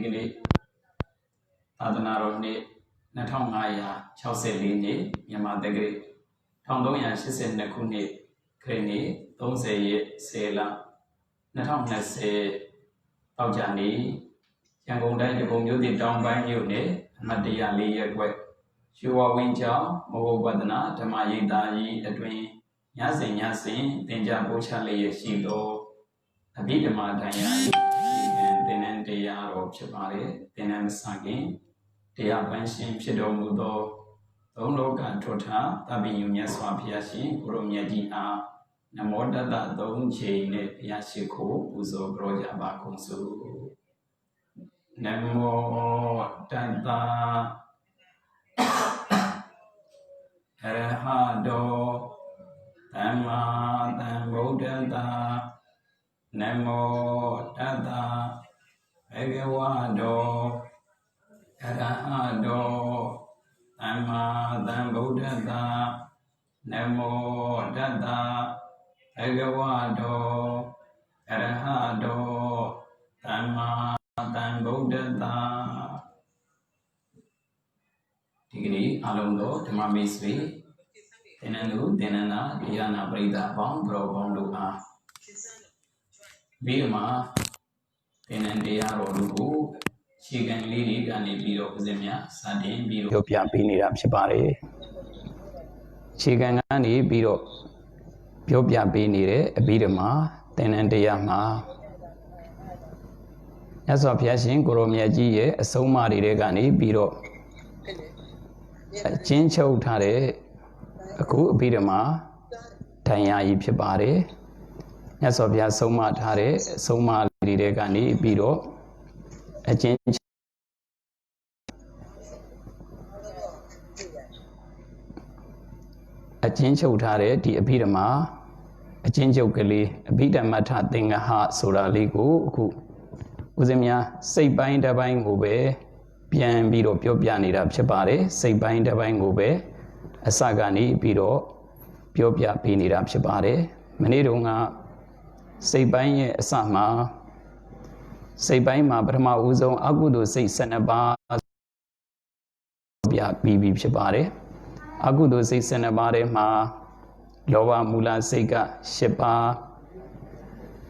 Digini Tadanaroni Natomaya Chauseli Yamadagri Tondoya Shisen Nakuni Kreni Donsei Sela Natom Nase Paujani Yangonda Yugum Dom by Yuni Madia Lee Shua Winja Mogobadana Tamayi Dayi Edwin Yasin Tinja Buchali Shido Abidama Daya Tenen Dea of Chapare Tenem Sagi Dea Banshin Shido Mudo Donoga Tota Tabi Yunya Swapiashi Urumyaji A Namoda da Don Chain Yashiko Uzo Broja Bakunsu Nemo Tanta Arahado Tama Tambodada Nemo Tata Egawado Arahado Tama Tambodada Nemo Tata Egawado Arahado Tama Tambodada Digini Alongo Tamamiswi Tenanu Denana Diana Brida Bong Bro Bonduha Vilma Tenandia Rodu Chicken Lady Gani Biro Zemia Sadin Biro Yopia Pini Rapsipari Chicken Gani Biro Yopia Pini Bidama Tenandia Ma As of Yashin Goromiaji a Somari Regani Biro Chincho Tare Aku Bidama Tanya Ipibare As of Yasoma Tare Soma Regani Biro a chinch a chincho Tare di Abidama a chincho Gali Abidamata Dinga Ha Sura Ligu Uzemia say bind a buying ube Pian Biro Piopiani Rapchapare, say bind a bang ube, a sagani Biro Piopia Pini Rapchapare, Manirunga, say buying a sama, say by ma Brahma Uzo Agudo say Senaba Bibi Chapare, Agudo say Senabare ma Lova Mula Sega Shepa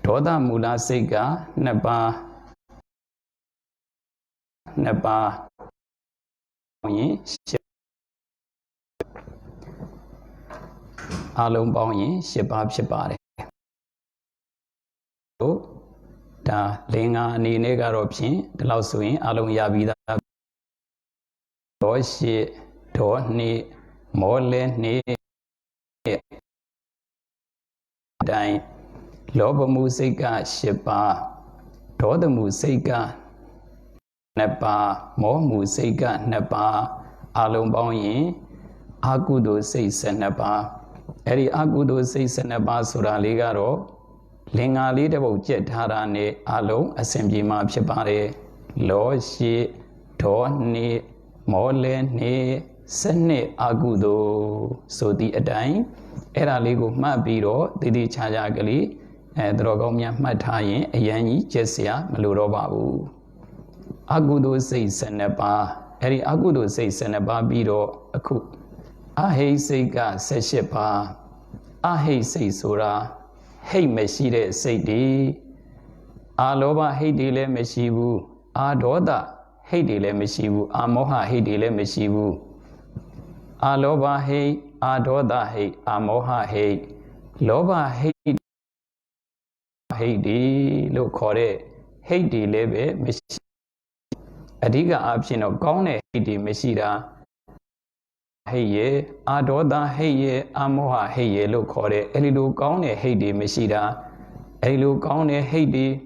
Toda Mula Sega Naba Naba Alum Bowie, Shibab Shibare. Da Linga Ni Negaropsi, the Lauswing, Alum Yabida Doshi, Ni Mole Ni Dine Loba Musica Shiba Toda Musica Napa, more Musica Napa, Alum Bowie, Agudo says Napa. Eri Agudo says Senaba Sura Ligaro, Linga Lidabo Jet Harane, Alo, Assembly Map Shapare, Lo Shi, Ni, Mole, Ni, Sene Agudo, so the Adine, Era Ligo Mabiro, Didi Chajagali, and Drogomia Mataye, Yani, Jessia, Malurobabu. Agudo says Senaba, Eri Agudo says Senaba Biro, a cook. Ahe say ga Seshepa, Ahe say Sura, Hey Meshire say di, Aloba Hedile Meshibu, Adoda Hedile Meshibu, Amoha Hedile Meshibu, Aloba Hey, Adoda Hey, Amoha Hey, Loba Hedi, Lokore, Hedi Lebe, Meshi, Adiga option of Gone Hedi Meshira. Hey ye, Adoda hey ye, Amoha hey ye, look kore, Elilu gone hey de Meshida, Elilu gone hey de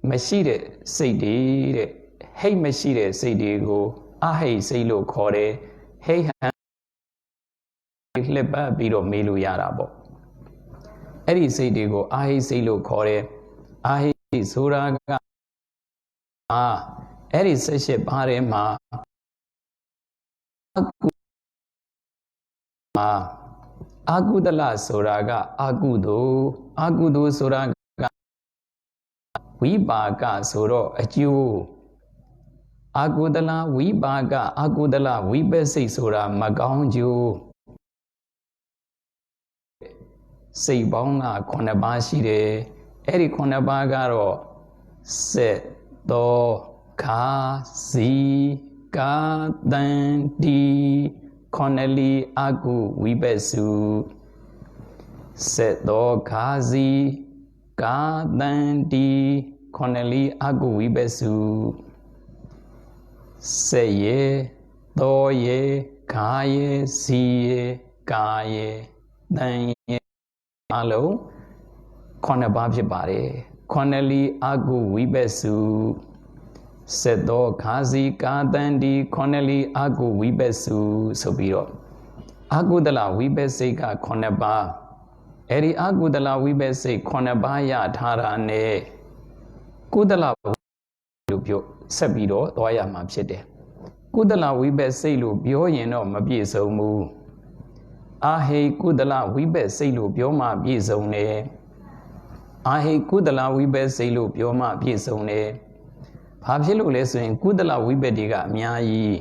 Meshide, say de, hey Meshide, say de go, ah hey, say look kore, hey Lepa Biro Milu Yarabo. Eri say de go, ah hey, say look kore, ah hey, Suraga, ah, Eri Seshe Pare ma. Agudala Soraga, Agudo Soraga, Wibaga Soro, a Jew, အာကုသလဝိပါကအာကုသလဝိပဿိဆိုတာမကောင်းကျိုးစိတ်ပေါင်းက9ပါးရှိတယ်အဲ့ဒီ9ပါးကတော့စက်သောခါစီကာတန်တီခေါနလီအာကုဝိပဿုစက်သောခါစီကာတန်တီခေါနလီအာကုဝိပဿုစက်ရေသောရေခါရေစီရေကာရေတန်ရေအလုံး9ပါးဖြစ်ပါတယ်ခေါနလီအာကုဝိပဿုစက်သောခါစီကာတန်တီခေါနလီအာကုဝိပဿုဆိုပြီးတော့အာကုသလဝိပဿိက9ပါးအဲ့ဒီအာကုသလဝိပဿိ9ပါးရထားတာနဲ့ကုသလလို့ပြောဆက်ပြီးတော့သွားရမှာဖြစ်တယ်ကုသလဝိပဿိလို့ပြောရင်တော့မပြည့်စုံဘူးအာဟိကုသလဝိပဿိလို့ပြောမှပြည့်စုံတယ်အာဟိကုသလဝိပဿိလို့ပြောမှပြည့်စုံတယ်ဘာဖြစ်လို့လဲဆိုရင်ကုသလဝိပဿိကအများကြီး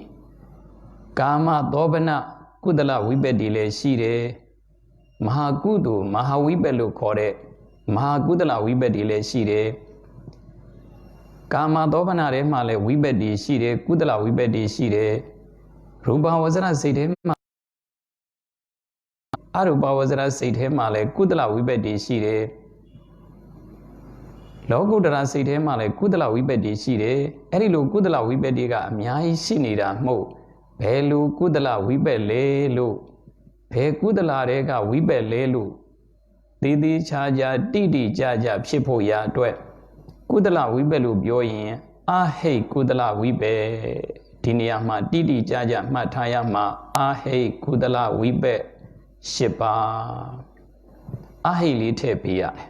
ကာမသောဘနကုသလဝိပဿိလည်းရှိတယ်မဟာကုသိုလ်မဟာဝိပဿလို့ခေါ်တဲ့မဟာကုသလဝိပဿိလည်းရှိတယ်ကာမသောဘနာထဲမှာလည်းဝိပဿိရှိတယ်ကုသလဝိပဿိရှိတယ်ရူပဝဇ္ဇရစိတ်ထဲမှာအရူပဝဇ္ဇရစိတ်ထဲမှာလည်းကုသလဝိပဿိရှိတယ်လောကုတ္တရာစိတ်ထဲမှာလည်းကုသလဝိပဿိရှိတယ်အဲ့ဒီလိုကုသလဝိပဿိကအများကြီးရှိနေတာမဟုတ်ဘယ်လိုကုသလဝိပဿလဲလို့ဘယ်ကုသလတွေကဝိပဿလဲလို့သေးသေးချာချာတိတိကျကျဖြစ်ဖို့ရာအတွက်ကုသလဝိပဿလို့ပြောရင်အာဟိကုသလဝိပဿဒီနေရာမှာတိတိကျကျမှတ်ထားရမှာအာဟိကုသလဝိပဿ10ပါးအာဟိလေးထည့်ပေးရတယ်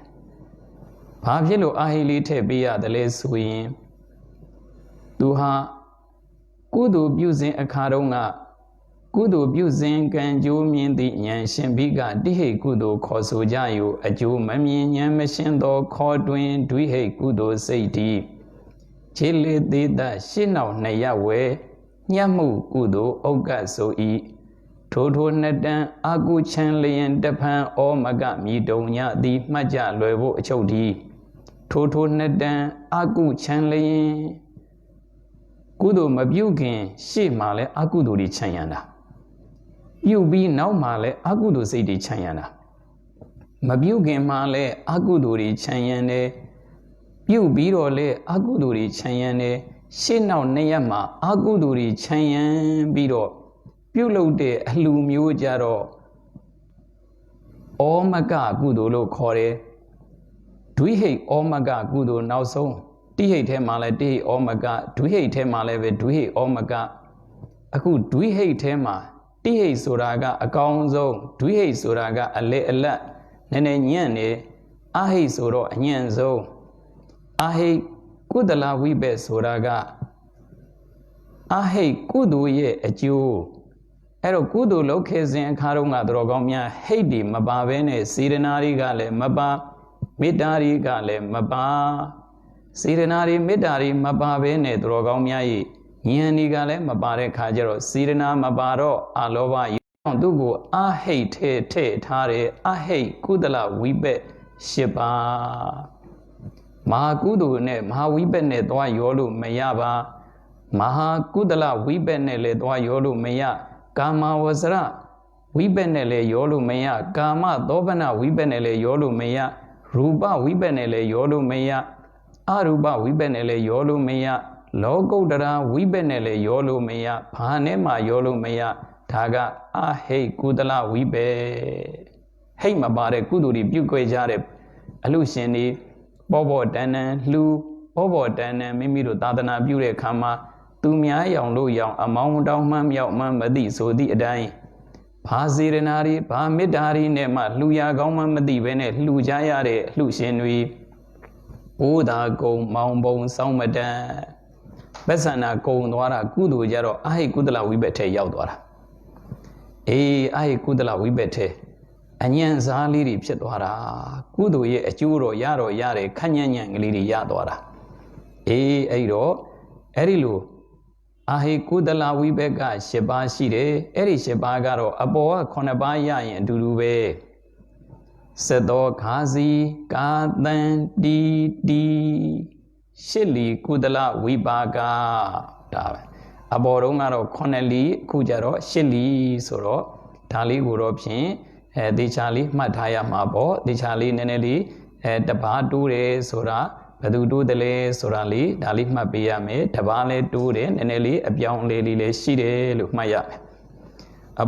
ဘာဖြစ်လို့အာဟိလေးထည့်ပေးရတယ်လဲဆိုရင်သူဟာကုသိုလ်ပြုစဉ်အခါတုန်းကကုသိုလ်ပြုစဉ်ကံကြိုးမြင်သည့်ဉာဏ်ရှင်ဘိကတိဟိကုသိုလ်ခေါ်ဆိုကြယူအကျိုးမမြင်ဉာဏ်မရှင်းသောခေါ်တွင်ဒွိဟိကုသိုလ်စိတ်တည်းခြေလေသေးတရှင်းနောက်နှစ်ရဝဲညှပ်မှုကုသိုလ်ဥက္ကဆိုဤထိုထိုနှစ်တန်းအာကုချံလျင်တဖန်ဩမကမိတုံညသည်မှတ်ကြလွယ်ဖို့အချုပ်တည်းထိုထိုနှစ်တန်းအာကုချံလျင်ကုသိုလ်မပြုခင်ရှေ့မှာလဲအကုသိုလ်တွေခြံရံတာပြုပြီးနောက်မှာလဲအကုသိုလ်စိတ်တွေခြံရံတာမပြုခင်မှာလဲအကုသိုလ်တွေခြံရံတယ်ပြုပြီးတော့လဲအကုသိုလ်တွေခြံရံတယ်ရှေ့နောက်နှစ်ရက်မှာအကုသိုလ်တွေခြံရံပြီးတော့ပြုလုပ်တဲ့အလှူမျိုးကြတော့ဩမကကုသိုလ်လို့ခေါ်တယ်ဒွိဟိဩမကကုသိုလ်နောက်ဆုံးတိဟိတ်ထဲမှာလဲတိဟိဩမကဒွိဟိတ်ထဲမှာလဲပဲဒွိဟိဩမကအခုဒွိဟိတ်ထဲမှာတိဟိတ်ဆိုတာကအကောင်းဆုံးဒွိဟိတ်ဆိုတာကအလေအလတ်နည်းနည်းညံ့နေအာဟိတ်ဆိုတော့အညံ့ဆုံးအာဟိတ်ကုသလဝိပဿဆိုတာကအာဟိတ်ကုသိုလ်ရဲ့အကျိုးအဲ့တော့ကုသိုလ်လုပ်ခဲ့စဉ်အခါတုန်းကတော်ကောင်းများဟိတ်တွေမပါဘဲနဲ့စေတနာတွေကလည်းမပါမေတ္တာတွေကလည်းမပါစေတနာတွေမေတ္တာတွေမပါဘဲနဲ့တော်ကောင်းများရဲ့ဉာဏ်တွေကလည်းမပါတဲ့ခါကျတော့စေတနာမပါတော့အလောဘရောသူ့ကိုအာဟိတ်ထဲထားတယ်အာဟိတ်ကုသလဝိပဿ10ပါးမဟာကုသိုလ်နဲ့မဟာဝိပဿနဲ့သွားရောလို့မရပါမဟာကုသလဝိပဿနဲ့လည်းသွားရောလို့မရကာမဝဇ္ဇရဝိပဿနဲ့လည်းရောလို့မရကာမသောဘနဝိပဿနဲ့လည်းရောလို့မရရူပဝိပဿနဲ့လည်းရောလို့မရအရူပဝိပဿနဲ့လည်းရောလို့မရလောကုတ္တရာဝိပဿနဲ့လည်းရောလို့မရဘာနဲ့မှရောလို့မရဒါကအဟိတ်ကုသလဝိပဿဟိတ်မပါတဲ့ကုသိုလ်တွေပြုခွေကြတဲ့အလှရှင်တွေပေါ်ပေါ်တန်တန်လှူပေါ်ပေါ်တန်တန်မိမိတို့သာသနာပြုတဲ့အခါမှာသူများရောင်လို့ရောင်အမောင်းတောင်းမှန်းမြောက်မှန်းမသိဆိုသည့်အတိုင်းဘာစေရနာတွေဘာမေတ္တာတွေနဲ့မှလှူရကောင်းမှမသိဘဲနဲ့လှူကြရတဲ့အလှရှင်တွေဘိုးသာကုံမောင်ပုံစောင်းမတန်ပဿနာကုံသွားတာကုသိုလ်ကြတော့အာဟိကုသလဝိပဿထဲရောက်သွားတာအေးအာဟိကုသလဝိပဿထဲအညံ့စားလေးတွေဖြစ်သွားတာကုသိုလ်ရဲ့အကျိုးတော့ရတယ်ခန့်ညံ့ညံ့ကလေးတွေရသွားတာအေးအဲ့ဒီလို အာဟိကုသလဝိဘက်က၈ပါးရှိတယ်အဲ့ဒီ၈ပါးကတော့အပေါ်က9ပါးရရင်အတူတူပဲစသောခါစီကာတန်တီရှစ်လီကုသလဝိပါကဒါပဲအပေါ်တုန်းကတော့9လီအခုကျတော့8လီဆိုတော့ဒါလေးကိုတော့ဖြင့်တေချာလေးမှတ်ထားရမှာပေါ့တေချာလေးနည်းနည်းလေးတပါးတိုးတယ်ဆိုတာဘယ်သူတိုးတယ်လဲဆိုတာလေးဒါလေးမှတ်ပေးရမယ်တပါးလဲတိုးတယ်နည်းနည်းလေးအပြောင်းလေးလေးလည်းရှိတယ်လို့မှတ်ရမယ်အ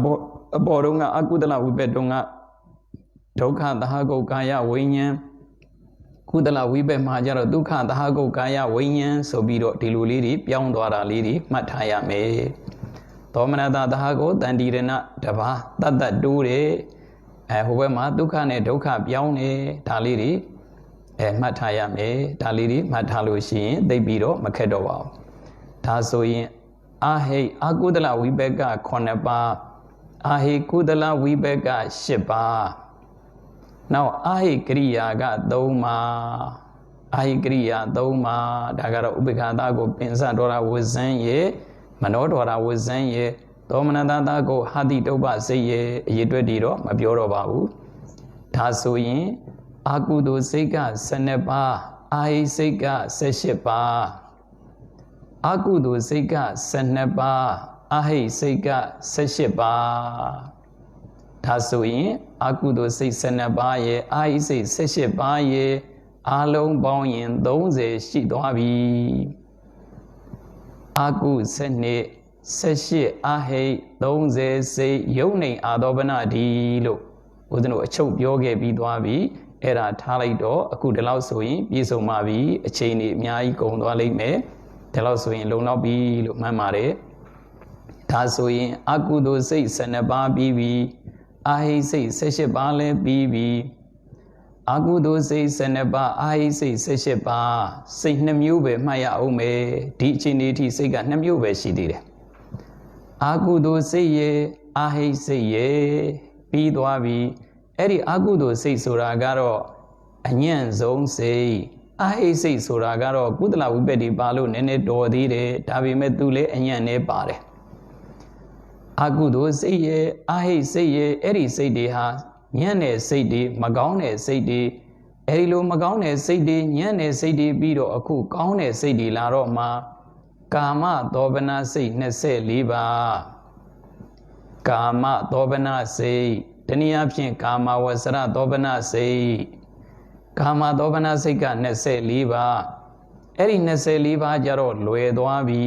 ပေါ်တုန်းကအကုသလဝိပက်တုန်းကဒုက္ခသဟဂုတ်ကာယဝိညာဉ်ကုသလဝိပက်မှာကျတော့ဒုက္ခသဟဂုတ်ကာယဝိညာဉ်ဆိုပြီးတော့ဒီလိုလေးတွေပြောင်းသွားတာလေးတွေမှတ်ထားရမယ်သောမနတသဟဂုတ်တန်တိရဏတပါးတတ်တိုးတယ်ဟိုဘက်မှာဒုက္ခနဲ့ဒုက္ခပြောင်းတယ်ဒါလေးတွေမှတ်ထားရမယ်ဒါလေးတွေမှတ်ထားလို့ရှိရင်သိပြီးတော့မခက်တော့ပါဘူးဒါဆိုရင်အာဟိအကုသလဝိဘက်က9ပါးအာဟိကုသလဝိဘက်က10ပါးနောက်အာဟိကရိယာက3ပါးအာဟိကရိယာ3ပါးဒါကတော့ဥပေက္ခတာကိုပင်စတော်တာဝဇံရဲ့မနောတော်တာဝဇံရဲ့သောမနတတာကိုဟာတိတုပ္ပစိတ်ရဲ့အရေးတွက်တည်တော့မပြောတော့ပါဘူးဒါဆိုရင်အာကုသိုလ်စိတ်က12ပါးအာဟိစိတ်က18ပါးအာကုသိုလ်စိတ်က12ပါးအာဟိစိတ်က18ပါးဒါဆိုရင်အာကုသိုလ်စိတ်12ပါးရဲ့အာဟိစိတ်18ပါးရဲ့အားလုံးပေါင်းရင်30ရှိသွားပြီအာကု12 18အာဟိ30စိတ်ယုံနေအာသောပနဒီလို့ဦးဇင်းတို့အချုပ်ပြောခဲ့ပြီးသွားပြီအဲ့ဒါထားလိုက်တော့အခုဒီလောက်ဆိုရင်ပြည့်စုံပါပြီအချိန်ကြီးအများကြီးကုန်သွားလိမ့်မယ်ဒီလောက်ဆိုရင်လုံလောက်ပြီလို့မှတ်ပါတယ်ဒါဆိုရင်အကုသိုလ်စိတ်12ပါးပြီးပြီအာဟိစိတ်18ပါးလည်းပြီးပြီအကုသိုလ်စိတ်12ပါးအာဟိစိတ်18ပါးစိတ်2မျိုးပဲမှတ်ရအောင်မယ်ဒီအချိန်ဒီထိစိတ်က2မျိုးပဲရှိသေးတယ်အကုသိုလ်စိတ်ရဲ့အာဟိစိတ်ရဲ့ပြီးသွားပြီအဲ့ဒီအကုသိုလ်စိတ်ဆိုတာကတော့အညံ့ဆုံးစိတ်အာဟိစိတ်ဆိုတာကတော့ကုသလဝိပက်ဒီပါလို့နည်းနည်းတော်သေးတယ်ဒါပေမဲ့သူလည်းအညံ့နေပါတယ်အကုသိုလ်စိတ်ရဲ့အာဟိစိတ်ရဲ့အဲ့ဒီစိတ်တွေဟာညံ့တဲ့စိတ်တွေမကောင်းတဲ့စိတ်တွေအဲ့ဒီလိုမကောင်းတဲ့စိတ်တွေညံ့တဲ့စိတ်တွေပြီးတော့အခုကောင်းတဲ့စိတ်တွေလာတော့မှကာမသောပနစိတ်24ပါးကာမသောပနစိတ်တနည်းအားဖြင့်ကာမဝဆရသောပနစိတ်ကာမသောပနစိတ်က24ပါးအဲ့ဒီ24ပါးကြတော့လွယ်သွားပြီ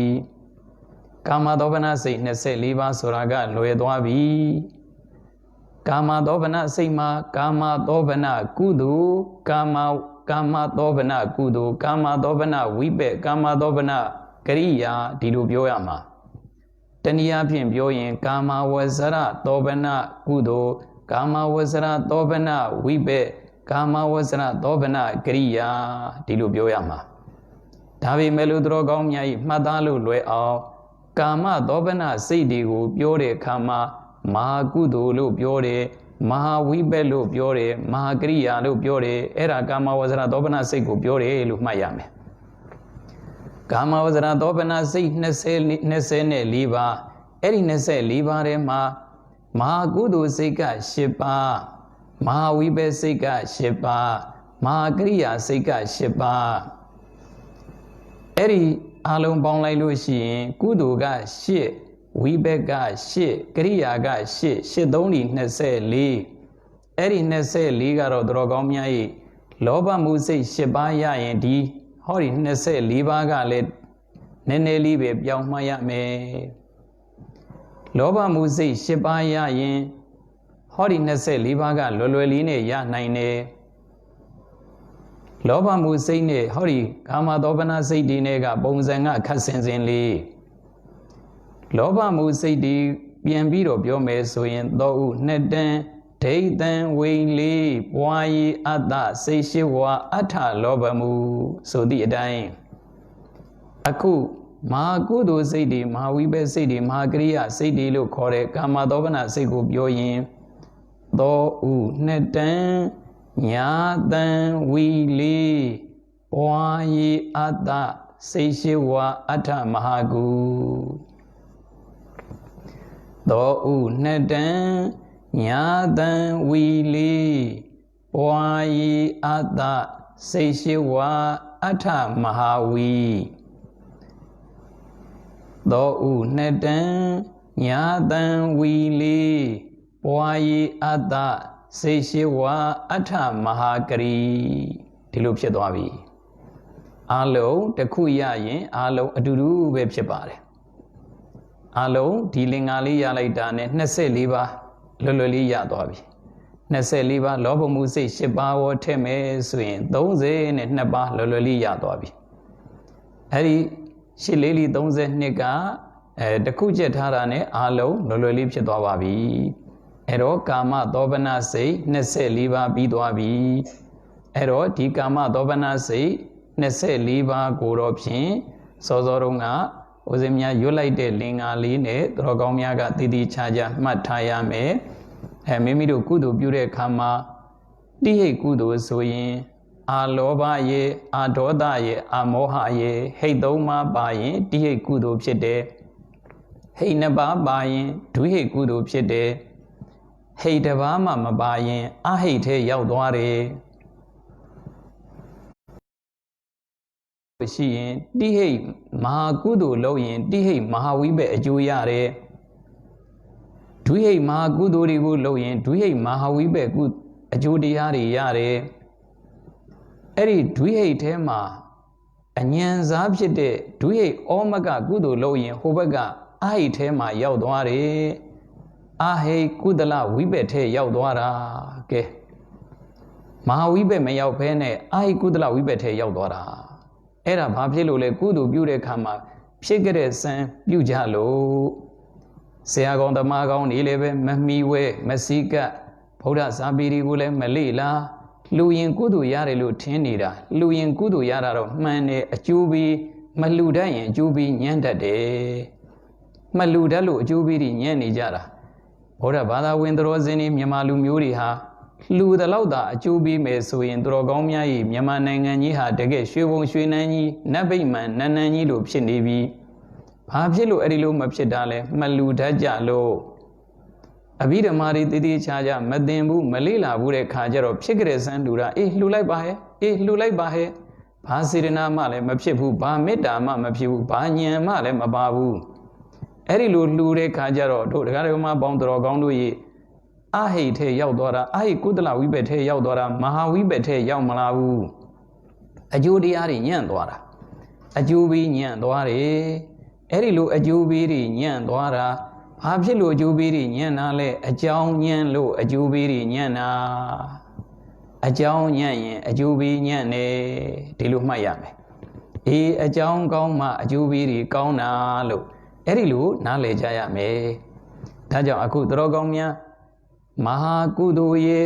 ကာမသောပနစိတ်24ပါးဆိုတာကလွယ်သွားပြီကာမသောပနစိတ်မှာကာမသောပနကုသိုလ်ကာမသောပနကုသိုလ်ကာမသောပနဝိပက်ကာမသောပနကရိယာဒီလိုပြောရမှာတနည်းအားဖြင့်ပြောရင်ကာမဝဆရသောပနကုသိုလ်ကာမဝဆရသောပနဝိပက်ကာမဝဆရသောပနကရိယာဒီလိုပြောရမှာဒါပေမဲ့လို့တော်ကောင်းများကြီးမှတ်သားလို့လွယ်အောင်ကာမသောပနစိတ်တွေကိုပြောတဲ့အခါမှာမဟာကုသိုလ်လို့ပြောတယ်မဟာဝိပက်လို့ပြောတယ်မဟာကရိယာလို့ပြောတယ်အဲ့ဒါကာမဝဆရသောပနစိတ်ကိုပြောတယ်လို့မှတ်ရမယ်ကာမဝဇ္ဇရာသောပနစိတ်24ပါးအဲ့ဒီ24ပါးထဲမှာမဟာကုသိုလ်စိတ်က10ပါးမဟာဝိပက်စိတ်က10ပါးမဟာကရိယာစိတ်က10ပါးအဲ့ဒီအလုံးပေါင်းလိုက်လို့ရှိရင်ကုသိုလ်က10ဝိပက်က10ကရိယာက10 3 24အဲ့ဒီ24ကတော့တော်ကောင်းများ၏လောဘမှုစိတ်10ပါးရရင်ဒီဟောဒီ24ပါးကလည်းနည်းနည်းလေးပဲပြောင်းမှရမယ်လောဘမှုစိတ်10ပါးရရင်ဟောဒီ24ပါးကလွယ်လွယ်လေးနဲ့ရနိုင်တယ်လောဘမှုစိတ်နဲ့ဟောဒီကာမသောပနစိတ်တွေနဲ့ကပုံစံကခက်ဆင်ဆင်လေးလောဘမှုစိတ်တွေပြန်ပြီးတော့ပြောမယ်ဆိုရင်သောဥနှစ်တန်ဒိဋ္ဌံဝိလေးပွားရီအတ္တစိတ်ရှိဝါအထလောဘမှုဆိုသည့်အတိုင်းအခုမဟာကုသိုလ်စိတ်တွေမဟာဝိပက်စိတ်တွေမဟာကရိယာစိတ်တွေလို့ခေါ်တဲ့ကာမသောပနစိတ်ကိုပြောရင်သောဥနှစ်တန်ညာတန်ဝီလေးပွားရီအတ္တ စိတ်ရှိဝါအဋ္ဌမဟာကုသောဥနှစ်တံညာတံဝီလီပွာယီအတ္တစိတ်ရှိဝါအဋ္ဌမဟာဝီသောဥနှစ်တံညာတံဝီလီပွာယီအတ္တစိတ်ရှိဝါအဋ္ဌမဟာကရီဒီလိုဖြစ်သွားပြီအလုံးတစ်ခုရရင်အလုံးအတူတူပဲဖြစ်ပါတယ်အလုံးဒီလင်္ကာလေးရလိုက်တာနဲ့24ပါးလွယ်လွယ်လေးရသွားပြီ24ပါးလောဘမှုစိတ်10ပါးရောထည့်မယ်ဆိုရင်32ပါးလွယ်လွယ်လေးရသွားပြီအဲ့ဒီရှစ်လေးလီ32ကတစ်ခုချက်ထားတာနဲ့အလုံးလွယ်လွယ်လေးဖြစ်သွားပါပြီအဲ့တော့ကာမသောဘနာစိတ်24ပါးပြီးသွားပြီအဲ့တော့ဒီကာမသောဘနာစိတ်24ပါးကိုတော့ဖြင့်စောစောတုန်းကဦးဇင်းများရွတ်လိုက်တဲ့လင်္ကာလေးနဲ့သူတော်ကောင်းများကတည်တည်ချာချာမှတ်ထားရမယ်မိမိတို့ကုသိုလ်ပြုတဲ့အခါမှာတိဟိတ်ကုသိုလ်ဆိုရင်အာလောဘရေအာဒေါသရေအာမောဟရေဟိတ်သုံးပါးပါရင်တိဟိတ်ကုသိုလ်ဖြစ်တယ်ဟိတ်နှစ်ပါးပါရင်ဒွိဟိတ်ကုသိုလ်ဖြစ်တယ်ဟိတ်တစ်ပါးမှမပါရင်အဟိတ်ထဲရောက်သွားတယ်ရှိရင်တိဟိတ်မဟာကုသိုလ်လုပ်ရင်တိဟိတ်မဟာဝိဘက်အကျိုးရတယ်ဒွိဟိတ်မဟာကုသိုလ်တွေကိုလုပ်ရင်ဒွိဟိတ်မဟာဝိဘက်အကျိုးတရားတွေရတယ်အဲ့ဒီဒွိဟိတ်ထဲမှာအဉဏ်စားဖြစ်တဲ့ဒွိဟိတ်ဩမကကုသိုလ်လုပ်ရင်ဟိုဘက်ကအဟိတ်ထဲမှာရောက်သွားတယ်အဟိတ်ကုသလဝိဘက်ထဲရောက်သွားတာကဲမဟာဝိဘက်မရောက်ဘဲနဲ့အဟိတ်ကုသလဝိဘက်ထဲရောက်သွားတာအဲ့ဒါဘာဖြစ်လို့လဲကုသိုလ်ပြုတဲ့အခါမှာဖြစ်ကြတဲ့စံပြုကြလို့ဆရာကောင်းသမားကောင်းနေလည်းပဲမမီဝဲမစည်းကပ်ဗုဒ္ဓဇာပီတွေကိုလည်းမလေ့လာလှူရင်ကုသိုလ်ရတယ်လို့ထင်နေတာလှူရင်ကုသိုလ်ရတာတော့မှန်တယ်အကျိုးပြီးမလှူတတ်ရင်အကျိုးပြီးညံ့တတ်တယ်မလှူတတ်လို့အကျိုးပြီးညံ့နေကြတာဗုဒ္ဓဘာသာဝင်တော်စင်တွေမြန်မာလူမျိုးတွေဟာလှူတဲ့လောက်သာအကျိုးပေးမယ်ဆိုရင်တော်ကောင်းများကြီးမြန်မာနိုင်ငံကြီးဟာတကယ်ရွှေဘုံရွှေနန်းကြီးနတ်ဗိမာန်နန်းနန်းကြီးလိုဖြစ်နေပြီဘာဖြစ်လို့အဲ့ဒီလိုမဖြစ်တာလဲမလှူတတ်ကြလို့အဘိဓမ္မာတွေတည်တည်ချာချာမသိဘူးမလေ့လာဘူးတဲ့ခါကျတော့ဖြစ်ကြတဲ့စံတူတာလှူလိုက်ပါဟဲ့လှူလိုက်ပါဟဲ့ဘာစေတနာမှလည်းမဖြစ်ဘူးဘာမေတ္တာမှမဖြစ်ဘူးဘာဉာဏ်မှလည်းမပါဘူးအဲ့ဒီလိုလှူတဲ့ခါကျတော့တို့တရားတော်မှာပေါင်းတော်ကောင်းတို့ရဲ့အဟိတ်ထဲရောက်သွားတာအဟိတ်ကုသလဝိဘက်ထဲရောက်သွားတာမဟာဝိဘက်ထဲရောက်မလာဘူးအကျိုးတရားတွေညံ့သွားတာအကျိုးပြီးညံ့သွားတယ်အဲ့ဒီလိုအကျိုးပေးတွေညံ့သွားတာဘာဖြစ်လို့အကျိုးပေးတွေညံ့တာလဲအကြောင်းညံ့လို့အကျိုးပေးတွေညံ့တာအကြောင်းညံ့ရင်အကျိုးပေးညံ့တယ်ဒီလိုမှတ်ရမယ်အကြောင်းကောင်းမှအကျိုးပေးတွေကောင်းတာလို့အဲ့ဒီလိုနားလည်ကြရမယ်ဒါကြောင့်အခုသတော်ကောင်းများမဟာကုသိုလ်ရေ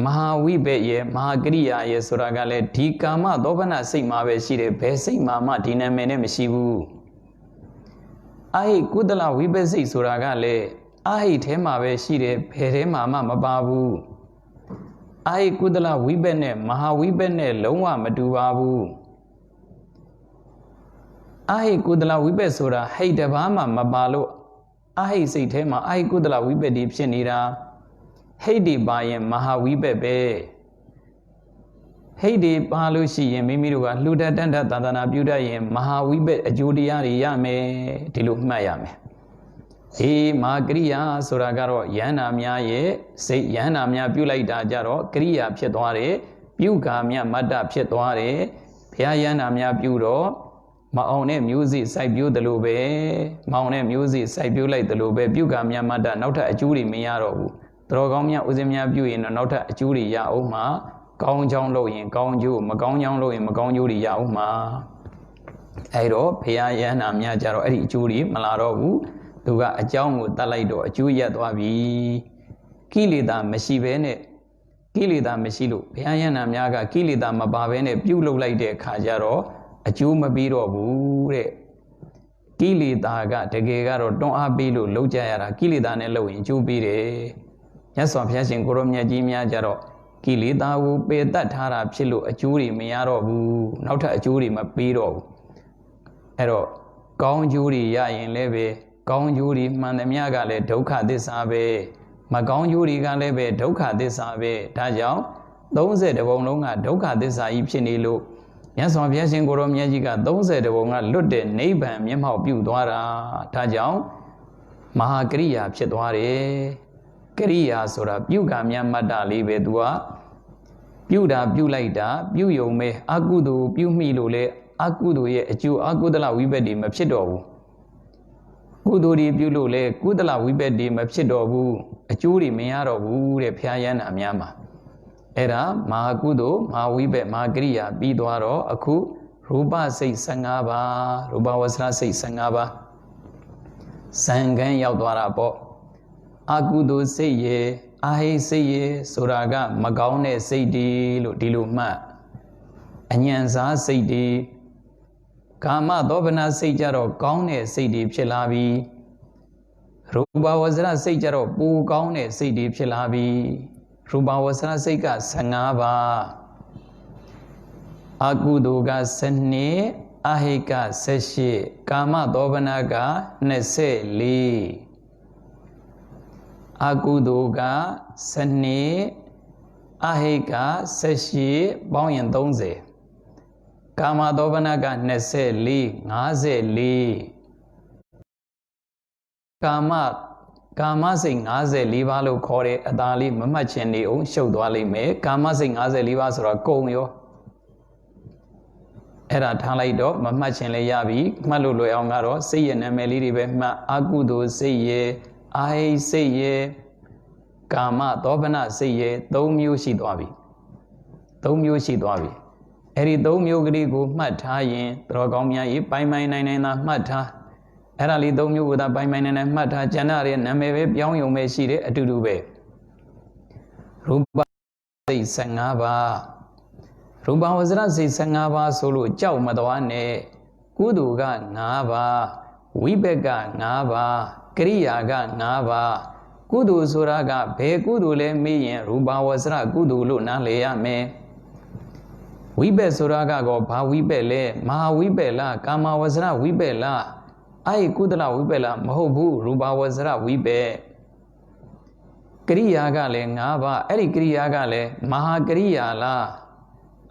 မဟာဝိဘက်ရေမဟာကရိယာရေဆိုတာကလည်းဒီကာမသောဘနာစိတ်မှာပဲရှိတယ်ဘယ်စိတ်မှဒီနာမည်နဲ့မရှိဘူးအဟိကုသလဝိဘက်စိတ်ဆိုတာကလည်းအဟိထဲမှာပဲရှိတယ်ဘယ်ထဲမှာမှမပါဘူးအဟိကုသလဝိဘက်နဲ့မဟာဝိဘက်နဲ့လုံးဝမတူပါဘူးအဟိကုသလဝိဘက်ဆိုတာဟိတ်တစ်ပါးမှမပါလို့အဟိစိတ်ထဲမှာအဟိကုသလဝိဘက်ဒီဖြစ်နေတာဟိတ်ဒီပါရင်မဟာဝိဘက်ပဲဟိတ်ဒီပါလို့ရှိရင်မိမိတို့ကလှူဒတ်တန်တသာသနာပြုတတ်ရင်မဟာဝိဘက်အကျိုးတရားတွေရမယ်ဒီလိုမှတ်ရမယ်မဟာကရိယာဆိုတာကတော့ယန္တာများရဲ့စိတ်ယန္တာများပြုလိုက်တာကြတော့ကရိယာဖြစ်သွားတယ်ပြုကာများမတ္တဖြစ်သွားတယ်ဘုရားယန္တာများပြုတော့မအောင်တဲ့မျိုးစေ့စိုက်ပျိုးတယ်လို့ပဲမအောင်တဲ့မျိုးစေ့စိုက်ပျိုးလိုက်တယ်လို့ပဲပြုကာများမတ္တနောက်ထပ်အကျိုးတွေမရတော့ဘူးတော်ကောင်းများဦးဇင်းများပြုရင်တော့နောက်ထပ်အကျိုးတွေရအောင်မှာကောင်းချောင်းလို့ရင်ကောင်းကျိုးမကောင်းချောင်းလို့ရင်မကောင်းကျိုးတွေရအောင်မှာအဲ့တော့ဘုရားယန္တာများကြတော့အဲ့ဒီအကျိုးတွေမလာတော့ဘူးသူကအကြောင်းကိုတတ်လိုက်တော့အကျိုးရသွားပြီကိလေသာမရှိဘဲနဲ့ကိလေသာမရှိလို့ဘုရားယန္တာများကကိလေသာမပါဘဲနဲ့ပြုလုပ်လိုက်တဲ့အခါကျတော့အကျိုးမပြီးတော့ဘူးတဲ့ကိလေသာကတကယ်ကတော့တွန်းအားပေးလို့လုပ်ကြရတာကိလေသာနဲ့လုပ်ရင်အကျိုးပေးတယ်မြတ်စွာဘုရားရှင်ကိုရောမြတ်ကြီးများကြတော့ကိလေသာကိုပယ်တတ်ထားတာဖြစ်လို့အကျိုးတွေမရတော့ဘူးနောက်ထပ်အကျိုးတွေမပေးတော့ဘူး ero kaung juri ya yin lebe kaung juri mandamya ga le dukha thissa be ma kaung juri ga le be dukha thissa be da jaung 30 တဘုံလုံးကဒုက္ခသစ္စာကြီးဖြစ်နေလို့မြတ်စွာဘုရားရှင်ကိုရောမြတ်ကြီးက30တဘုံကလွတ်တဲ့နိဗ္ဗာန်မျက်မှောက်ပြုသွားတာဒါကြောင့်မဟာကရိယာဖြစ်သွားတယ်ကရိယာဆိုတာပြုကံမြတ်မတ္တလေးပဲသူကပြုတာပြုလိုက်တာပြုယုံပဲအကုသိုလ်ပြုမိလို့လေအကုသိုလ်ရဲ့အကျိုးအကုသလဝိပက်တွေမဖြစ်တော့ဘူးကုသိုလ်တွေပြုလို့လေကုသလဝိပက်တွေမဖြစ်တော့ဘူးအကျိုးတွေမရတော့ဘူးတဲ့ဘုရားယန္တာများမှာအဲ့ဒါမဟာကုသိုလ်မဟာဝိဘက်မဟာကရိယာပြီးသွားတော့အခုရူပစိတ်15ပါးရူပဝဆရာစိတ်15ပါးဇံကံရောက်သွားတာပေါ့အကုသိုလ်စိတ်ရဲ့အာဟိစိတ်ရဲ့ဆိုတာကမကောင်းတဲ့စိတ်တွေလို့ဒီလိုမှတ်အညံစားစိတ်တွေကာမသောဗနာစိတ်ကြတော့ကောင်းတဲ့စိတ်တွေဖြစ်လာပြီရူပဝဆရာစိတ်ကြတော့ပူကောင်းတဲ့စိတ်တွေဖြစ်လာပြီရူပဝဆရာစိတ်က15ပါးအကုသိုလ်က12အဟိက18ကာမသောဗနာက24အကုသိုလ်က12အဟိက18ပေါင်းရင်30ကာမသောဗနာက24 54ကာမစိတ်54ပါးလို့ခေါ်တဲ့အသာလေးမမှတ်ချင်နေအောင်ရှုပ်သွားလိမ့်မယ်ကာမစိတ်54ပါးဆိုတော့ကုံရောအဲ့ဒါထားလိုက်တော့မမှတ်ချင်လည်းရပြီမှတ်လို့လွယ်အောင်ကတော့စိတ်ရဲ့နာမည်လေးတွေပဲမှတ်အကုသိုလ်စိတ်ရဲ့အာဟိစိတ်ရဲ့ကာမသောဗနစိတ်ရဲ့3မျိုးရှိသွားပြီ3မျိုးရှိသွားပြီအဲ့ဒီ3မျိုးကလေးကိုမှတ်ထားရင်တော်ကောင်းများကြီးပိုင်ပိုင်နိုင်နိုင်သာမှတ်ထားအဲ့ဒါလေး3မျိုးကိုသာပိုင်ပိုင်နိုင်နိုင်မှတ်ထားကျန်တဲ့နာမည်ပဲပြောင်းယုံပဲရှိတယ်အတူတူပဲရူပစိတ်15ပါးရူပဝဇ္ဇရစိတ်15ပါးဆိုလို့ကြောက်မသွားနဲ့ကုသိုလ်က5ပါးဝိဘက်က5ပါးကရိယာက5ပါးကုသိုလ်ဆိုတာကဘယ်ကုသိုလ်လဲမေးရင်ရူပဝဇ္ဇရကုသိုလ်လို့နားလည်ရမယ်ဝိဘက်ဆိုတာကောဘာဝိဘက်လဲမဟာဝိဘက်လားကာမဝဇ္ဇရဝိဘက်လားအဲ့ကုသလဝိဘက်လားမဟုတ်ဘူးရူပဝဇ္ဇရဝိဘက်ကရိယာကလည်း5ပါးအဲ့ဒီကရိယာကလည်းမဟာကရိယာလား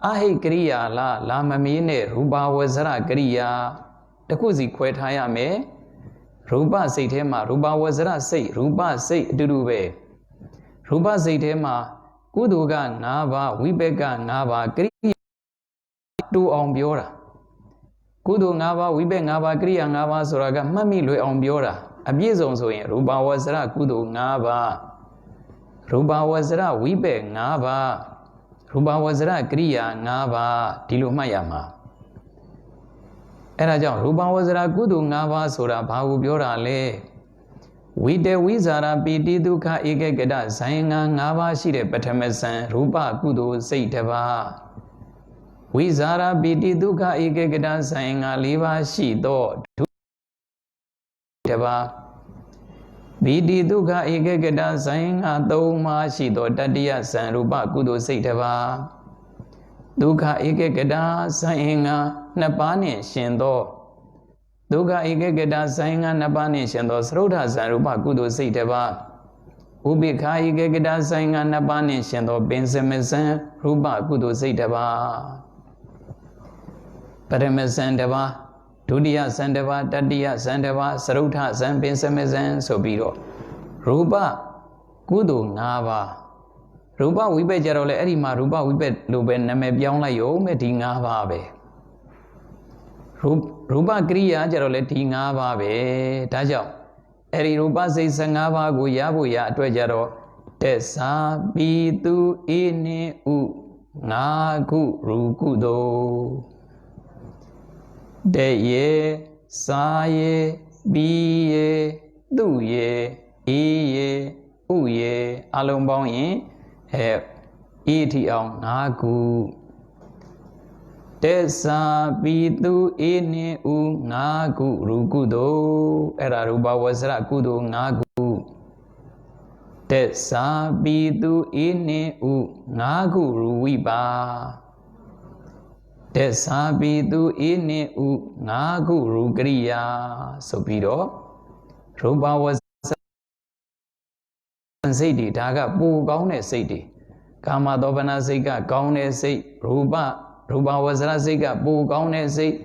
အဟိကရိယာလားလာမမေးနဲ့ရူပဝဇ္ဇရကရိယာတခုစီခွဲထားရမယ်ရူပစိတ်ထဲမှာရူပဝဇ္ဇရစိတ်ရူပစိတ်အတူတူပဲရူပစိတ်ထဲမှာကုသိုလ်က5ပါးဝိဘက်က5ပါးကရိယာတူအောင်ပြောတာကုသိုလ်5ပါးဝိဘက်5ပါးကရိယာ5ပါးဆိုတာကမှတ်မိလွယ်အောင်ပြောတာအပြည့်စုံဆိုရင်ရူပဝဇ္ဇရကုသိုလ်5ပါးရူပဝဇ္ဇရဝိဘက်5ပါးရူပဝဇ္ဇရကရိယာ5ပါးဒီလိုမှတ်ရမှာအဲ့ဒါကြောင့်ရူပဝဇ္ဇရကုသိုလ်5ပါးဆိုတာဘာကိုပြောတာလဲဝိတဝိဇာရပိတိဒုက္ခဧကကတဇိုင်၅ပါးရှိတဲ့ပထမဇန်ရူပကုသိုလ်စိတ်တစ်ပါးဝိဇာရပိတိဒုက္ခဧကကတဇိုင်၅ 4ပါးရှိသောဒုတစ်ပါးပိတိဒုက္ခဧကကတဇိုင်၅ 3ပါးရှိသောတတိယဇန်ရူပကုသိုလ်စိတ်တစ်ပါးဒုက္ခဧကကတဇိုင်၅ 2ပါးနှင့်ရှင်သောဒုက္ခဧကကတဇိုင်၅ 2ပါးနှင့်ရှင်သောသရုဒ္ဓဇန်ရူပကုသိုလ်စိတ်တစ်ပါးဥပိ္ပခာဧကကတဇိုင်၅ 2ပါးနှင့်ရှင်သောပင်စမဇန်ရူပကုသိုလ်စိတ်တစ်ပါးပရမဇန်တစ်ပါးဒုတိယဇန်တစ်ပါးတတိယဇန်တစ်ပါးသရုဒ္ဓဇန်ပင်စမဇန်ဆိုပြီးတော့ရူပကုသိုလ်5ပါးရူပဝိဘက်ကြတော့လေအဲ့ဒီမှာရူပဝိဘက်လိုပဲနာမည်ပြောင်းလိုက်ရုံပဲဒီ5ပါးပဲရူပကရိယာကြတော့လေဒီ5ပါးပဲဒါကြောင့်အဲ့ဒီရူပစိတ်15ပါးကိုရဖို့ရအတွက်ကြတော့တက်စာပိတုဧနိဥ5ခုရူကုသိုလ်တဲ့ရေစာရေပြီးရေသူ့ရေအေးရေဥရေအလုံးပေါင်းရင်အေးထီအောင်5ခုတက်စာပိတုဧနိဥ5ခုရူကုသိုလ်အဲ့ဒါရူပဝဇ္ဇရကုသိုလ်5ခုတက်စာပိတုဧနိဥ5ခုရူဝိပါ တက်စားပြီးသူအေးနှင့်ဥငါးခုရူကရိယာဆိုပြီးတော့ရူပဝဇ္ဇစိတ်တွေဒါကပူကောင်းတဲ့စိတ်တွေကာမတောပနာစိတ်ကကောင်းတဲ့စိတ်ရူပဝဇ္ဇစိတ်ကပူကောင်းတဲ့စိတ်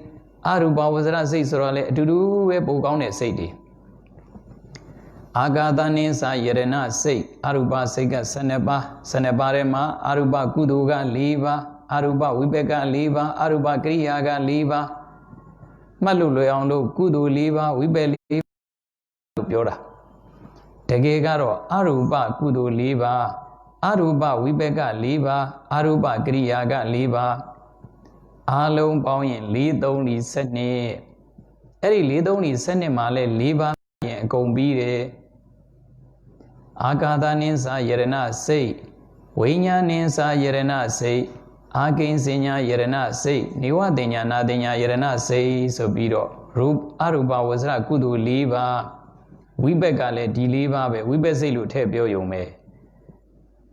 အရူပဝဇ္ဇစိတ်ဆိုတော့လေအတူတူပဲပူကောင်းတဲ့စိတ်တွေအာဂါသနိသယရဏစိတ်အရူပစိတ်က12ပါး12ပါးထဲမှာအရူပကုသိုလ်က4ပါးအရူပဝိပက်က4ပါးအရူပကရိယာက4ပါးမှတ်လို့လွယ်အောင်လို့ကုသိုလ်4ပါးဝိပက်4ပါးလို့ပြောတာတကယ်ကတော့အရူပကုသိုလ်4ပါးအရူပဝိပက်က4ပါးအရူပကရိယာက4ပါးအားလုံးပေါင်းရင်4 3 12အဲ့ဒီ4 3 12မှာလဲ4ပါးရင်အကုန်ပြီးတယ်အာကာသနိသယရဏစိတ်ဝိညာဉ်နိသယရဏစိတ်အာကိဉ္စညာယရဏစိတ်နေဝတင်ညာနာတင်ညာယရဏစိတ်ဆိုပြီးတော့အရူပဝဇ္ဇကုသိုလ်4ပါးဝိပက်ကလည်းဒီ4ပါးပဲဝိပက်စိတ်လို့ထည့်ပြောရုံပဲ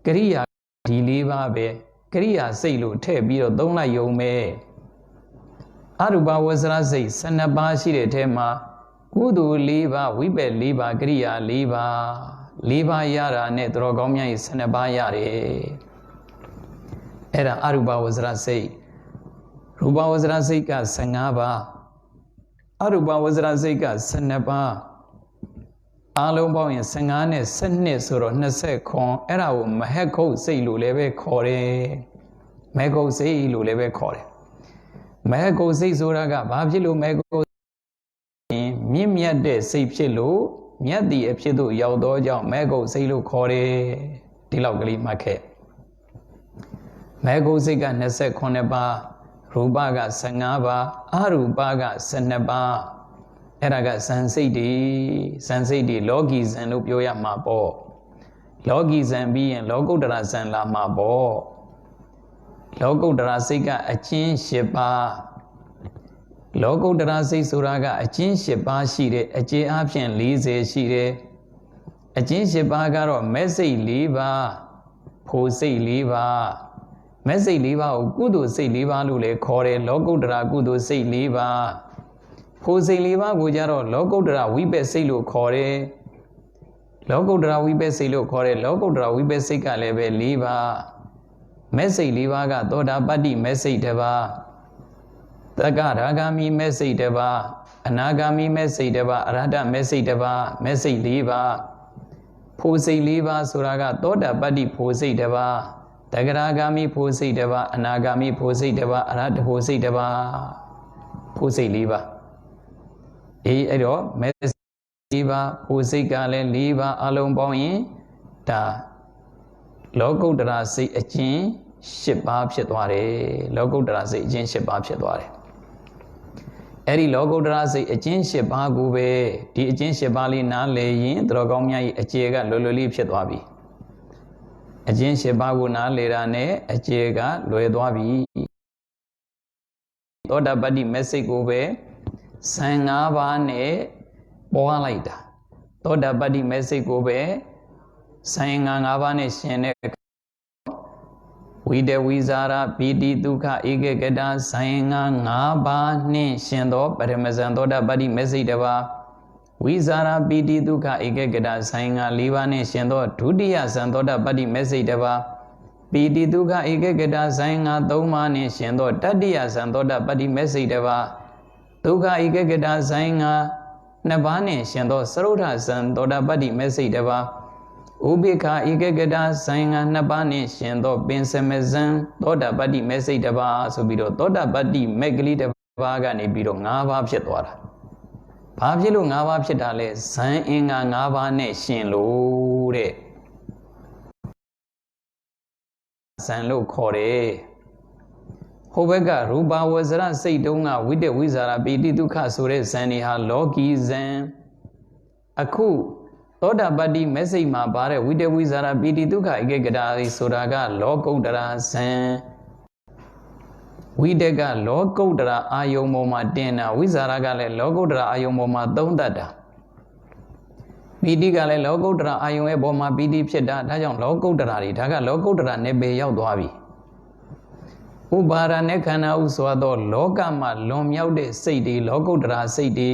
ကရိယာဒီ4ပါးပဲကရိယာစိတ်လို့ထည့်ပြီးတော့သုံးလိုက်ရုံပဲအရူပဝဇ္ဇစိတ်12ပါးရှိတဲ့ထဲမှာကုသိုလ်4ပါးဝိပက်4ပါးကရိယာ4ပါး4ပါးရတာနဲ့တော်ကောင်းများကြီး12ပါးရတယ်အဲ့ဒါအရူပဝဇ္ဇစိတ်ရူပဝဇ္ဇစိတ်က15ပါးအရူပဝဇ္ဇစိတ်က12ပါးအားလုံးပေါင်းရင်15နဲ့12ဆိုတော့20ခွန်အဲ့ဒါကိုမဟက်ခုတ်စိတ်လို့လည်းပဲခေါ်တယ်မဟက်ခုတ်စိတ်လို့လည်းပဲခေါ်တယ်မဟက်ခုတ်စိတ်ဆိုတာကဘာဖြစ်လို့မဟက်ခုတ်မြင့်မြတ်တဲ့စိတ်ဖြစ်လို့မြတ်သည်အဖြစ်သို့ရောက်သောကြောင့်မဟက်ခုတ်စိတ်လို့ခေါ်တယ်ဒီလောက်ကလေးမှတ်ခဲ့မဟက်ခုတ်စိတ်က29ပါးရူပက15ပါးအရူပက12ပါးအဲ့ဒါကဇန်စိတ်တွေလောကီဇန်လို့ပြောရမှာပေါ့လောကီဇန်ပြီးရင်လောကုတ္တရာဇန်လာမှာပေါ့လောကုတ္တရာစိတ်ကအချင်း10ပါးလောကုတ္တရာစိတ်ဆိုတာကအချင်း10ပါးရှိတယ်အကျေအားဖြင့်40ရှိတယ်အချင်း10ပါးကတော့မဲ့စိတ်4ပါးဖိုစိတ်4ပါးမဲ့စိတ်4ပါးကိုကုသိုလ်စိတ်4ပါးလို့လည်းခေါ်တယ်လောကုတ္တရာကုသိုလ်စိတ်4ပါးဖိုစိတ်4ပါးကိုကြတော့လောကုတ္တရာဝိပက်စိတ်လို့ခေါ်တယ်လောကုတ္တရာဝိပက်စိတ်လို့ခေါ်တယ်လောကုတ္တရာဝိပက်စိတ်ကလည်းပဲ4ပါးမဲ့စိတ်4ပါးကသောတာပတ္တိမဲ့စိတ်တစ်ပါးသက္ကရာဂာမိမဲ့စိတ်တစ်ပါးအနာဂာမိမဲ့စိတ်တစ်ပါးအရဟတမဲ့စိတ်တစ်ပါးမဲ့စိတ်4ပါးဖိုစိတ်4ပါးဆိုတာကသောတာပတ္တိဖိုစိတ်တစ်ပါးသက္ကရာဂာမိဖိုစိတ်တစ်ပါးအနာဂာမိဖိုစိတ်တစ်ပါးအရဟတဖိုစိတ်တစ်ပါးဖိုစိတ်4ပါးအဲ့တော့မဲ့4ပါးဖိုစိတ်ကလည်း4ပါးအလုံးပေါင်းရင်ဒါလောကုတ္တရာစိတ်အချင်း10ပါးဖြစ်သွားတယ်လောကုတ္တရာစိတ်အချင်း10ပါးဖြစ်သွားတယ်အဲ့ဒီလောကုတ္တရာစိတ်အချင်း10ပါးကိုပဲဒီအချင်း10ပါးလေးနားလည်ရင်တော်ကောင်းများကြီးအကျေကလွယ်လွယ်လေးဖြစ်သွားပြီအချင်း10ပါးကိုနားလည်တာနဲ့အကျေကလွယ်သွားပြီသောတာပတ္တိမက်စိတ်ကိုပဲ15ပါးနဲ့ပွားလိုက်တာသောတာပတ္တိမက်စိတ်ကိုပဲ5ပါးနဲ့ရှင်တဲ့ဝိတဝိဇာရပိတိဒုက္ခဧကဂတ5ပါးနှင့်ရှင်သောပရမဇန်သောတာပတ္တိမက်စိတ်တစ်ပါးဝိဇာရပိတိဒုက္ခဧကဂတ4ပါးနှင့်ရှင်သောဒုတိယဇန်သောတာပတ္တိမက်စိတ်တစ်ပါးပိတိဒုက္ခဧကဂတ3ပါးနှင့်ရှင်သောတတိယဇန်သောတာပတ္တိမက်စိတ်တစ်ပါးဒုက္ခဧကဂတ2ပါးနှင့်ရှင်သောသရုဒ္ဓဇန်သောတာပတ္တိမက်စိတ်တစ်ပါးဥပိ္ခာဧကဂတ2ပါးနှင့်ရှင်သောပင်စမဇံသောတာပတ္တိမက်စိတ်တစ်ပါးဆိုပြီးတော့သောတာပတ္တိမက်ကလေးတစ်ပါးကနေပြီးတော့5ပါးဖြစ်သွားတာဘာဖြစ်လို့5ပါးဖြစ်တာလဲဇန်အင်္ဂါ5ပါးနဲ့ရှင်လို့တဲ့ဇန်လို့ခေါ်တယ်ဟိုဘက်ကရူပဝဇ္ဇစိတ်တုံးကဝိတဝိဇာရပိတိဒုက္ခဆိုတဲ့ဇန်တွေဟာလောကီဇန်အခုသောတာပတ္တိမက်စိတ်မှာပါတဲ့ဝိတဝိဇာရပိတိဒုက္ခဧကဂတဆိုတာကလောကုတ္တရာဇန်ဝိတကလောကုတ္တရာအာယုံပေါ်မှာတင်တာဝိဇာရကလည်းလောကုတ္တရာအာယုံပေါ်မှာသုံးတတ်တာပိတိကလည်းလောကုတ္တရာအာယုံရဲ့ပေါ်မှာပိတိဖြစ်တာဒါကြောင့်လောကုတ္တရာတွေဒါကလောကုတ္တရာနယ်ပယ်ရောက်သွားပြီ ဥပါဒနဲ့ခန္ဓာဥစွာသောလောကမှာလွန်မြောက်တဲ့စိတ်တွေလောကုတ္တရာစိတ်တွေ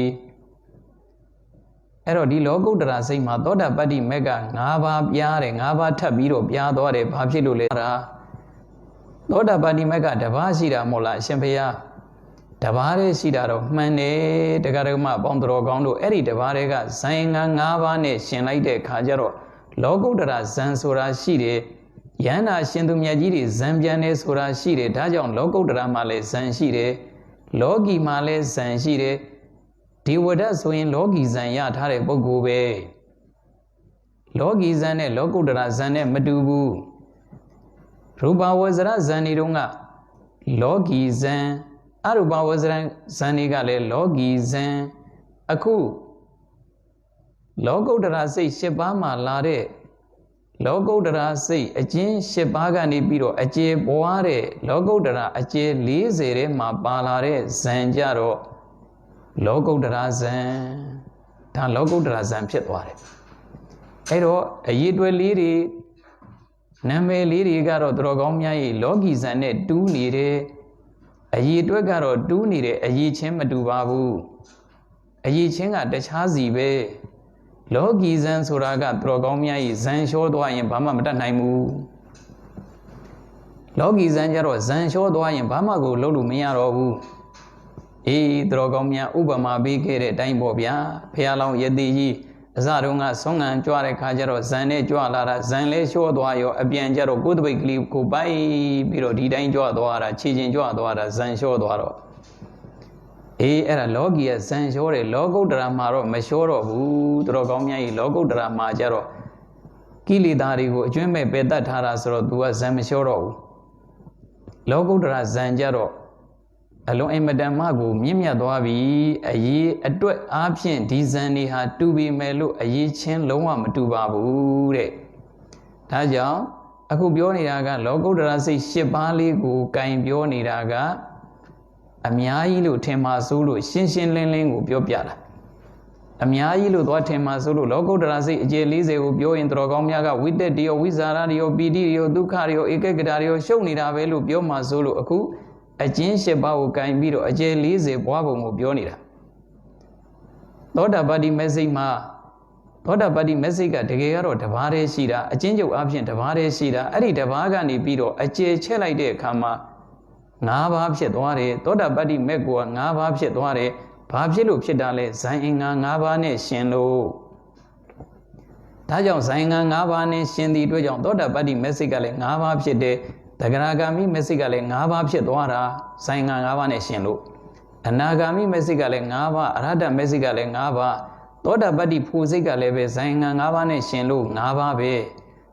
အဲ့တော့ဒီလောကုတ္တရာစိတ်မှာသောတာပတ္တိမက်က၅ပါးပြားတယ်၅ပါးထပ်ပြီးတော့ပြားသွားတယ်ဘာဖြစ်လို့လဲသောတာပတ္တိမက်ကတပါးရှိတာမဟုတ်လားအရှင်ဘုရားတပါးလေးရှိတာတော့မှန်တယ်တရားဓမ္မပေါင်းတော်ကောင်းတို့အဲ့ဒီတပါးတွေကဇန်ငါ၅ပါးနဲ့ရှင်လိုက်တဲ့ခါကျတော့လောကုတ္တရာဇန်ဆိုတာရှိတယ်ယန္တာရှင်သူမြတ်ကြီးတွေဇန်ပြန်နေဆိုတာရှိတယ်ဒါကြောင့်လောကုတ္တရာမှာလည်းဇန်ရှိတယ်လောကီမှာလည်းဇန်ရှိတယ်ဒီဝဒဆိုရင်လောကီဇန်ရထားတဲ့ပုဂ္ဂိုလ်ပဲလောကီဇန်နဲ့လောကုတ္တရာဇန်နဲ့မတူဘူးရူပဝဇ္ဇရဇန်တွေတုန်းကလောကီဇန်အရူပဝဇ္ဇရဇန်တွေကလည်းလောကီဇန်အခုလောကုတ္တရာစိတ်၈ပါးမှာလာတဲ့လောကုတ္တရာစိတ်အကျဉ်း၈ပါးကနေပြီးတော့အကျေပွားတဲ့လောကုတ္တရာအကျေ40ထဲမှာပါလာတဲ့ဇန်ကြတော့လောကုတ္တရာဇန်ဒါလောကုတ္တရာဇန်ဖြစ်သွားတယ်အဲ့တော့အရေးတွဲလေးတွေနာမည်လေးတွေကတော့တော်ကောင်းများကြီးလောကီဇန်နဲ့တူးနေတယ်အရေးတွဲကတော့တူးနေတယ်အရေးချင်းမတူပါဘူးအရေးချင်းကတခြားစီပဲလောကီဇန်ဆိုတာကတော်ကောင်းများကြီးဇန်လျှောသွားရင်ဘာမှမတတ်နိုင်ဘူးလောကီဇန်ကျတော့ဇန်လျှောသွားရင်ဘာမှကိုလုပ်လို့မရတော့ဘူးအေးတော်ကောင်းများဥပမာပေးခဲ့တဲ့အတိုင်းပေါ့ဗျာဖះလောင်းယတိကြီးအစတုန်းကဆုံးငံကြွတဲ့ခါကျတော့ဇန်နဲ့ကြွလာတာဇန်လဲလျှောသွားရောအပြန်ကျတော့ကိုယ်တပိတ်ကလေးကိုပိုက်ပြီးတော့ဒီတိုင်းကြွသွားတာခြေချင်းကြွသွားတာဇန်လျှောသွားတော့အေးအဲ့ဒါလောကီကဇန်လျှောတယ်လောကုတ္တရာမှာတော့မလျှောတော့ဘူးတော်ကောင်းများကြီးလောကုတ္တရာမှာကျတော့ကိလေသာတွေကိုအကျွမ်းမဲ့ပယ်တတ်ထားတာဆိုတော့ तू ကဇန်မလျှောတော့ဘူးလောကုတ္တရာဇန်ကျတော့အလုံးအင်မတန်မှကိုမြင့်မြတ်သွားပြီအရေးအတွက်အားဖြင့်ဒီဇန်တွေဟာတူပြီမဲ့လို့အရေးချင်းလုံးဝမတူပါဘူးတဲ့ဒါကြောင့်အခုပြောနေတာကလောကုတ္တရာစိတ်၈ပါးလေးကိုကင်ပြောနေတာကအများကြီးလို့ထင်မှာစိုးလို့ရှင်းရှင်းလင်းလင်းကိုပြောပြတာအများကြီးလို့သွားထင်မှာစိုးလို့လောကုတ္တရာစိတ်အကျေ40ကိုပြောရင်တော်ကောင်းများကဝိတ္တတိယောဝိဇာရတိယောပီတိယောဒုက္ခယောဧကဂတယောရှုပ်နေတာပဲလို့ပြောမှာစိုးလို့အခုအကျဉ်း၈ပါးကိုကင်ပြီးတော့အကျေ40ပွားပုံကိုပြောနေတာသောတာပတ္တိမက်စိတ်မှာသောတာပတ္တိမက်စိတ်ကတကယ်ကတော့တပါးတည်းရှိတာအကျဉ်းချုပ်အဖြစ်တပါးတည်းရှိတာအဲ့ဒီတပါးကနေပြီးတော့အကျေချက်လိုက်တဲ့အခါမှာ၅ပါးဖြစ်သွားတယ်သောတာပတ္တိမက်ကိုက၅ပါးဖြစ်သွားတယ်ဘာဖြစ်လို့ဖြစ်တာလဲဇန်အင်္ဂါ၅ပါးနဲ့ရှင်လို့ဒါကြောင့်ဇန်အင်္ဂါ၅ပါးနဲ့ရှင်သည့်အတွက်ကြောင့်သောတာပတ္တိမက်စိတ်ကလည်း၅ပါးဖြစ်တယ်တဂရဂါမိမက်စိတ်ကလည်း၅ပါးဖြစ်သွားတာဇန်ငါ၅ပါးနဲ့ရှင်လို့အနာဂါမိမက်စိတ်ကလည်း၅ပါးအရဟတမက်စိတ်ကလည်း၅ပါးသောတာပတ္တိဖို့စိတ်ကလည်းပဲဇန်ငါ၅ပါးနဲ့ရှင်လို့၅ပါးပဲ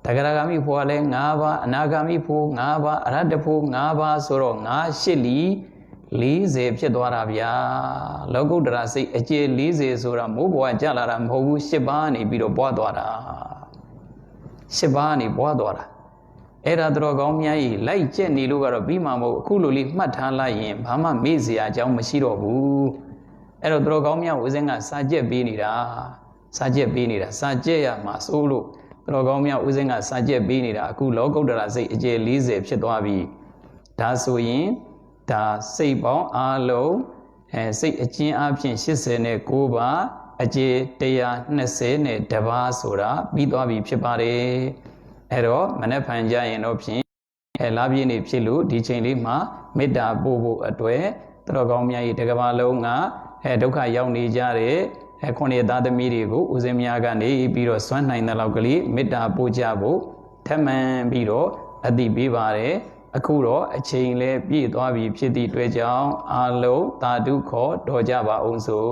တဂရဂါမိဖို့ကလည်း၅ပါးအနာဂါမိဖို့၅ပါးအရဟတဖို့၅ပါးဆိုတော့၅၈လီ40ဖြစ်သွားတာဗျာလောကုတ္တရာစိတ်အကျေ40ဆိုတာမိုးဘွားကြလာတာမဟုတ်ဘူး၈ပါးနေပြီးတော့ပွားသွားတာ၈ပါးနေပွားသွားတာအဲ့ဒါတော်ကောင်းများကြီးလိုက်ကျက်နေလို့ကတော့ပြီးမှမဟုတ်အခုလိုလေးမှတ်ထားလိုက်ရင်ဘာမှမေ့စရာအကြောင်းမရှိတော့ဘူးအဲ့တော့တော်ကောင်းများဦးစင်းကစာကျက်ပေးနေတာစာကျက်ပေးနေတာစာကျက်ရမှာစိုးလို့တော်ကောင်းများဦးစင်းကစာကျက်ပေးနေတာအခုလောကုတ္တရာစိတ်အကျေ40ဖြစ်သွားပြီဒါဆိုရင်ဒါစိတ်ပေါင်းအားလုံးစိတ်အကျဉ်းအဖြစ်89ပါးအကျေ120ပါးဆိုတာပြီးသွားပြီဖြစ်ပါတယ်အဲ့တော့မနေ့ဖန်ကြရင်တော့ဖြင့်လာပြည့်နေဖြစ်လို့ဒီချိန်လေးမှာမေတ္တာပို့ဖို့အတွက်တော်ကောင်းများကြီးတကဘာလုံးကဒုက္ခရောက်နေကြတဲ့ခုနှစ်သားသမီးတွေကိုဦးဇင်းများကနေပြီးတော့စွမ်းနိုင်တဲ့လောက်ကလေးမေတ္တာပို့ကြဖို့ထပ်မံပြီးတော့အသိပေးပါတယ်အခုတော့အချိန်လည်းပြည့်သွားပြီဖြစ်သည့်အတွက်ကြောင့်အာလုံးသာဓုခေါ်တော်ကြပါအောင်စို့